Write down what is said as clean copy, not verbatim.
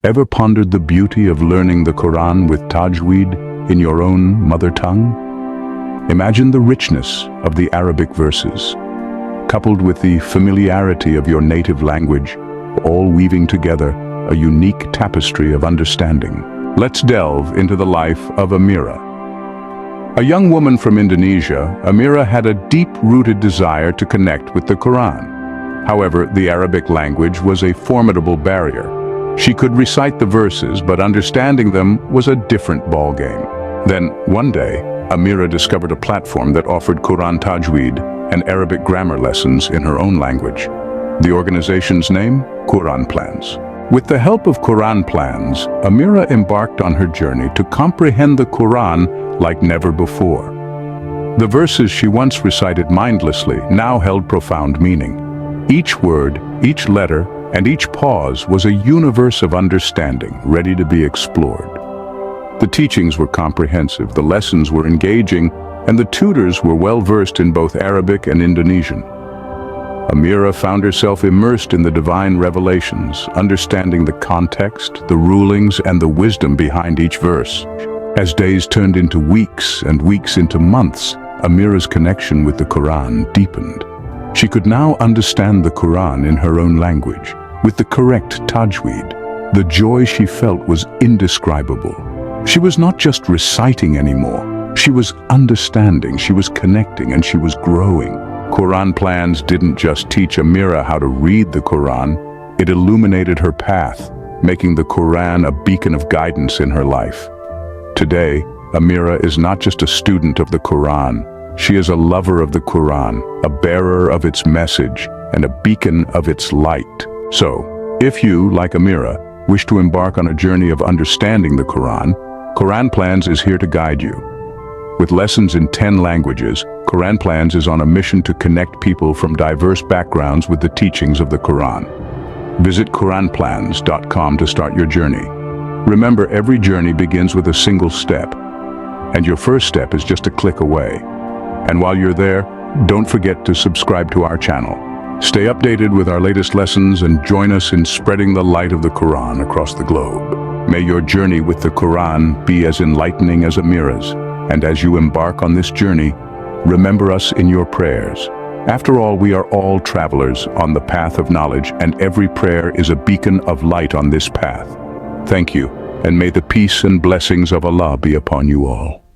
Ever pondered the beauty of learning the Quran with Tajweed in your own mother tongue? Imagine the richness of the Arabic verses, coupled with the familiarity of your native language, all weaving together a unique tapestry of understanding. Let's delve into the life of Amira. A young woman from Indonesia, Amira had a deep-rooted desire to connect with the Quran. However, the Arabic language was a formidable barrier. She could recite the verses, but understanding them was a different ballgame. Then, one day, Amira discovered a platform that offered Quran Tajweed and Arabic grammar lessons in her own language. The organization's name? Quran Plans. With the help of Quran Plans, Amira embarked on her journey to comprehend the Quran like never before. The verses she once recited mindlessly now held profound meaning. Each word, each letter, and each pause was a universe of understanding, ready to be explored. The teachings were comprehensive, the lessons were engaging, and the tutors were well-versed in both Arabic and Indonesian. Amira found herself immersed in the divine revelations, understanding the context, the rulings, and the wisdom behind each verse. As days turned into weeks and weeks into months, Amira's connection with the Quran deepened. She could now understand the Quran in her own language, with the correct tajweed. The joy she felt was indescribable. She was not just reciting anymore. She was understanding, she was connecting, and she was growing. Quran Plans didn't just teach Amira how to read the Quran, it illuminated her path, making the Quran a beacon of guidance in her life. Today, Amira is not just a student of the Quran, she is a lover of the Quran, a bearer of its message, and a beacon of its light. So, if you, like Amira, wish to embark on a journey of understanding the Quran, Quran Plans is here to guide you. With lessons in 10 languages, Quran Plans is on a mission to connect people from diverse backgrounds with the teachings of the Quran. Visit quranplans.com to start your journey. Remember, every journey begins with a single step, and your first step is just a click away. And while you're there, don't forget to subscribe to our channel. Stay updated with our latest lessons and join us in spreading the light of the Quran across the globe. May your journey with the Quran be as enlightening as Amira's, and as you embark on this journey, remember us in your prayers. After all, we are all travelers on the path of knowledge, and every prayer is a beacon of light on this path. Thank you, and may the peace and blessings of Allah be upon you all.